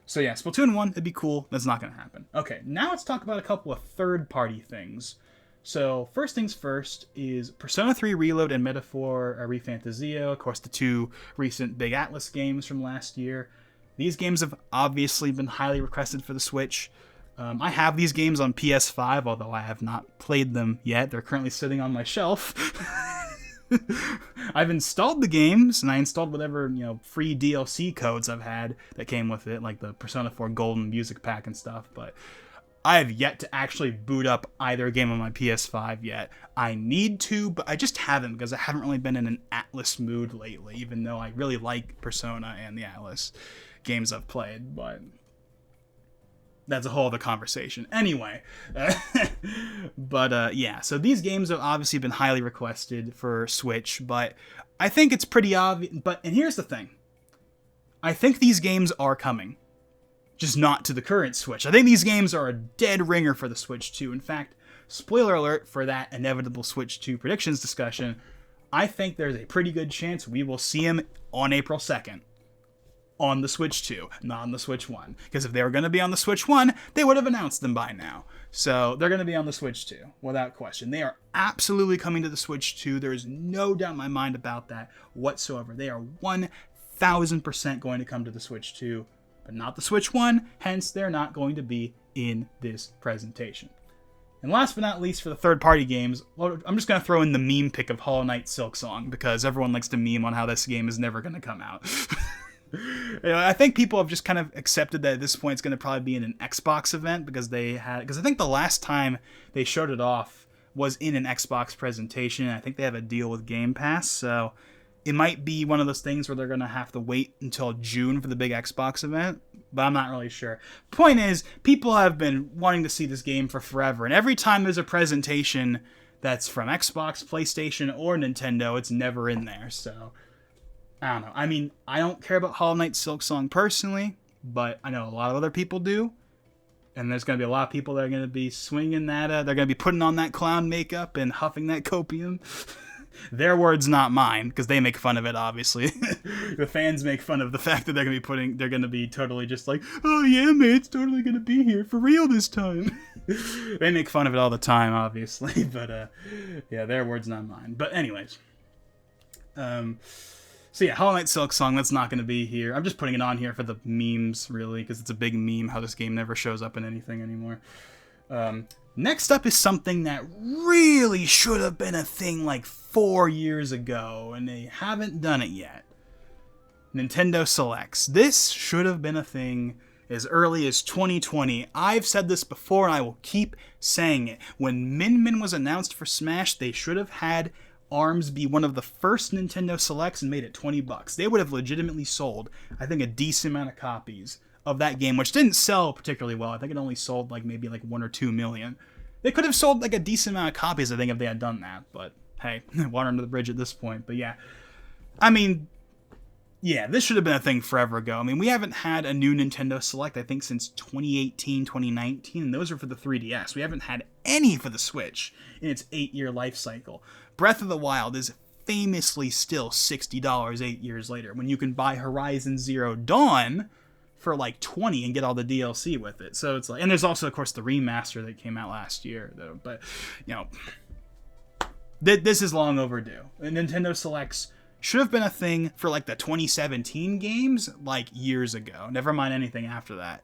So yeah, Splatoon 1, it'd be cool. That's not going to happen. Okay, now let's talk about a couple of third-party things. So first things first is Persona 3 Reload and Metaphor ReFantazio, of course the 2 recent Big Atlas games from last year. These games have obviously been highly requested for the Switch. I have these games on PS5, although I have not played them yet. They're currently sitting on my shelf. I've installed the games, and I installed whatever free DLC codes I've had that came with it, like the Persona 4 Golden Music Pack and stuff, but I have yet to actually boot up either game on my PS5 yet. I need to, but I just haven't because I haven't really been in an Atlas mood lately, even though I really like Persona and the Atlas games I've played, but that's a whole other conversation. Anyway, but yeah, so these games have obviously been highly requested for Switch, but I think it's pretty obvious. And here's the thing. I think these games are coming, just not to the current Switch. I think these games are a dead ringer for the Switch 2. In fact, spoiler alert for that inevitable Switch 2 predictions discussion, I think there's a pretty good chance we will see them on April 2nd. On the Switch 2, not on the Switch 1. Because if they were going to be on the Switch 1, they would have announced them by now. So they're going to be on the Switch 2, without question. They are absolutely coming to the Switch 2. There is no doubt in my mind about that whatsoever. They are 1,000% going to come to the Switch 2, but not the Switch 1. Hence, they're not going to be in this presentation. And last but not least, for the third-party games, well, I'm just going to throw in the meme pick of Hollow Knight Silksong, because everyone likes to meme on how this game is never going to come out. I think people have just kind of accepted that at this point it's going to probably be in an Xbox event because I think the last time they showed it off, was in an Xbox presentation. I think they have a deal with Game Pass, so it might be one of those things where they're going to have to wait until June for the big Xbox event, but I'm not really sure. Point is, people have been wanting to see this game for forever, and every time there's a presentation that's from Xbox, PlayStation, or Nintendo, it's never in there, so I don't know. I mean, I don't care about Hollow Knight Silksong personally, but I know a lot of other people do. And there's going to be a lot of people that are going to be swinging that, they're going to be putting on that clown makeup and huffing that copium. Their words, not mine, because they make fun of it, obviously. The fans make fun of the fact that they're going to be totally just like, oh yeah, man, it's totally going to be here for real this time. They make fun of it all the time, obviously, but, yeah, their words, not mine. But anyways, so yeah, Hollow Knight Silksong, that's not going to be here. I'm just putting it on here for the memes, really, because it's a big meme how this game never shows up in anything anymore. Next up is something that really should have been a thing like 4 years ago, and they haven't done it yet. Nintendo Selects. This should have been a thing as early as 2020. I've said this before, and I will keep saying it. When Min Min was announced for Smash, they should have had ARMS be one of the first Nintendo Selects and made it $20. They would have legitimately sold, I think, a decent amount of copies of that game, which didn't sell particularly well. I think it only sold like maybe like 1 or 2 million. They could have sold like a decent amount of copies, I think, if they had done that. But hey, water under the bridge at this point. But yeah, I mean, yeah, this should have been a thing forever ago. I mean, we haven't had a new Nintendo Select, I think, since 2018, 2019, and those are for the 3DS. We haven't had any for the Switch in its 8-year life cycle. Breath of the Wild is famously still $60 8 years later, when you can buy Horizon Zero Dawn for like $20 and get all the DLC with it. So it's like, and there's also, of course, the remaster that came out last year, though. But, you know, this is long overdue. And Nintendo Selects should have been a thing for like the 2017 games, like years ago. Never mind anything after that.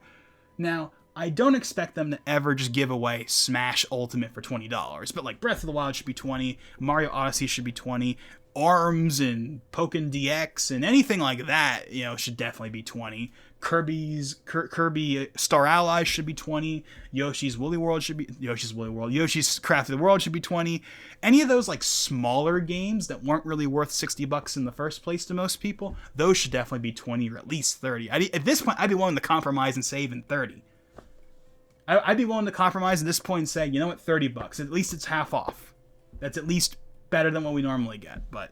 Now, I don't expect them to ever just give away Smash Ultimate for $20, but like Breath of the Wild should be $20, Mario Odyssey should be $20, ARMS and Pokken DX and anything like that, you know, should definitely be $20. Kirby Star Allies should be $20. Yoshi's Crafted World should be $20. Any of those like smaller games that weren't really worth $60 in the first place to most people, those should definitely be $20 or at least $30. At this point, I'd be willing to compromise and say even $30. I'd be willing to compromise at this point and say, you know what, $30. At least it's half off. That's at least better than what we normally get. But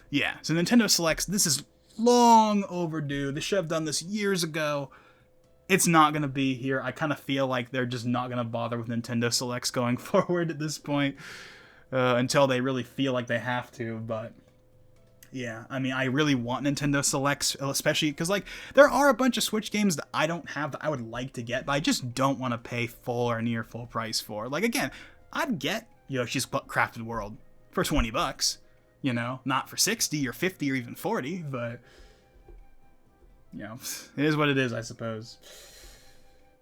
yeah, so Nintendo Selects, this is long overdue. They should have done this years ago. It's not going to be here. I kind of feel like they're just not going to bother with Nintendo Selects going forward at this point until they really feel like they have to. But yeah, I mean, I really want Nintendo Selects, especially because, like, there are a bunch of Switch games that I don't have that I would like to get, but I just don't want to pay full or near full price for. Like, again, I'd get Yoshi's Crafted World for $20, you know, not for 60 or 50 or even 40, but, you know, it is what it is, I suppose.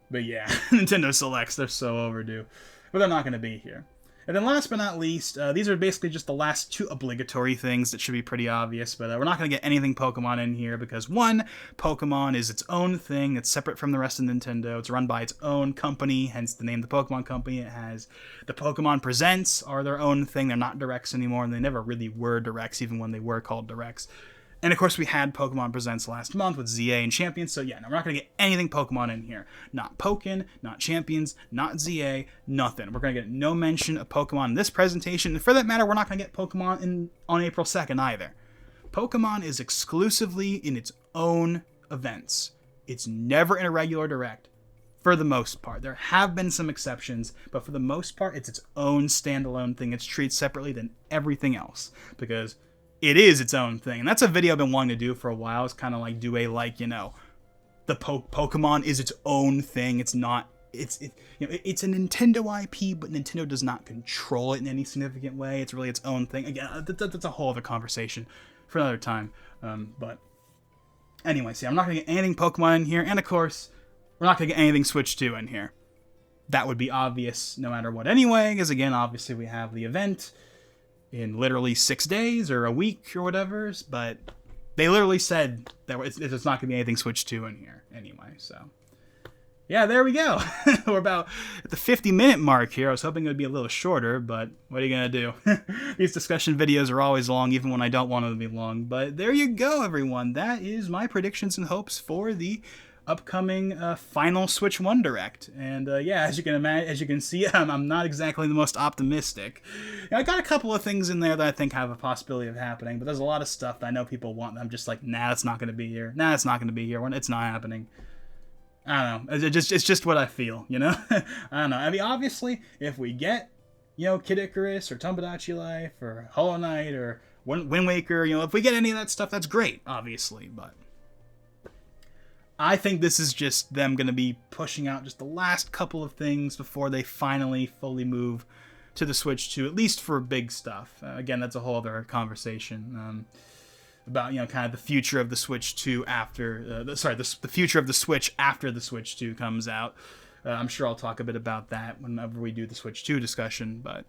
But yeah, Nintendo Selects, they're so overdue, but they're not going to be here. And then last but not least, these are basically just the last two obligatory things that should be pretty obvious, but we're not going to get anything Pokemon in here because, one, Pokemon is its own thing. It's separate from the rest of Nintendo. It's run by its own company, hence the name the Pokemon Company. It has the Pokemon Presents are their own thing. They're not Directs anymore, and they never really were Directs, even when they were called Directs. And of course, we had Pokemon Presents last month with ZA and Champions, so yeah, no, we're not going to get anything Pokemon in here. Not Pokken, not Champions, not ZA, nothing. We're going to get no mention of Pokemon in this presentation, and for that matter, we're not going to get Pokemon on April 2nd either. Pokemon is exclusively in its own events. It's never in a regular Direct, for the most part. There have been some exceptions, but for the most part, it's its own standalone thing. It's treated separately than everything else, because it is its own thing. And that's a video I've been wanting to do for a while. It's kind of like do a, like, you know, the Pokemon is its own thing. It's not, it's a Nintendo IP, but Nintendo does not control it in any significant way. It's really its own thing. Again, that's a whole other conversation for another time. But anyway, see, I'm not going to get anything Pokemon in here. And of course, we're not going to get anything Switch 2 in here. That would be obvious no matter what anyway, because again, obviously we have the event in literally 6 days or a week or whatever, but they literally said that there's not going to be anything Switch 2 in here anyway, so Yeah, there we go. We're about at the 50-minute mark here. I was hoping it would be a little shorter, but what are you going to do? These discussion videos are always long, even when I don't want them to be long. But there you go, everyone. That is my predictions and hopes for the upcoming final Switch 1 Direct. And yeah, as you can see, I'm not exactly the most optimistic. I got a couple of things in there that I think have a possibility of happening, but there's a lot of stuff that I know people want. I'm just like, nah, it's not going to be here. Nah, it's not going to be here. It's not happening. I don't know. It's just what I feel, you know? I don't know. I mean, obviously, if we get, Kid Icarus or Tomodachi Life or Hollow Knight or Wind Waker, if we get any of that stuff, that's great, obviously. But I think this is just them going to be pushing out just the last couple of things before they finally fully move to the Switch 2, at least for big stuff. Again, that's a whole other conversation. About kind of the future of the Switch 2 after the future of the Switch after the Switch 2 comes out. I'm sure I'll talk a bit about that whenever we do the Switch 2 discussion. But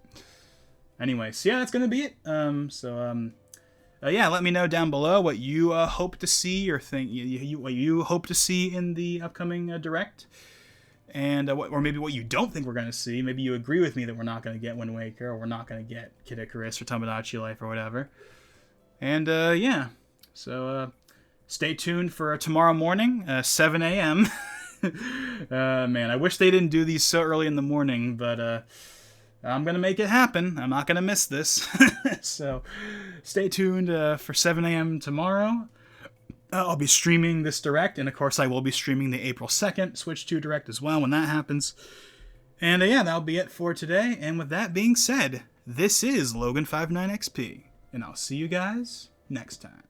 anyway, so yeah, that's gonna be it. Yeah, let me know down below what you hope to see or think what you hope to see in the upcoming Direct, and or maybe what you don't think we're gonna see. Maybe you agree with me that we're not gonna get Wind Waker, or we're not gonna get Kid Icarus or Tomodachi Life or whatever. And yeah, so stay tuned for tomorrow morning, 7 a.m. Man, I wish they didn't do these so early in the morning, but I'm going to make it happen. I'm not going to miss this. So stay tuned for 7 a.m. tomorrow. I'll be streaming this Direct, and of course I will be streaming the April 2nd Switch 2 Direct as well when that happens. And yeah, that'll be it for today. And with that being said, this is Logan59XP. And I'll see you guys next time.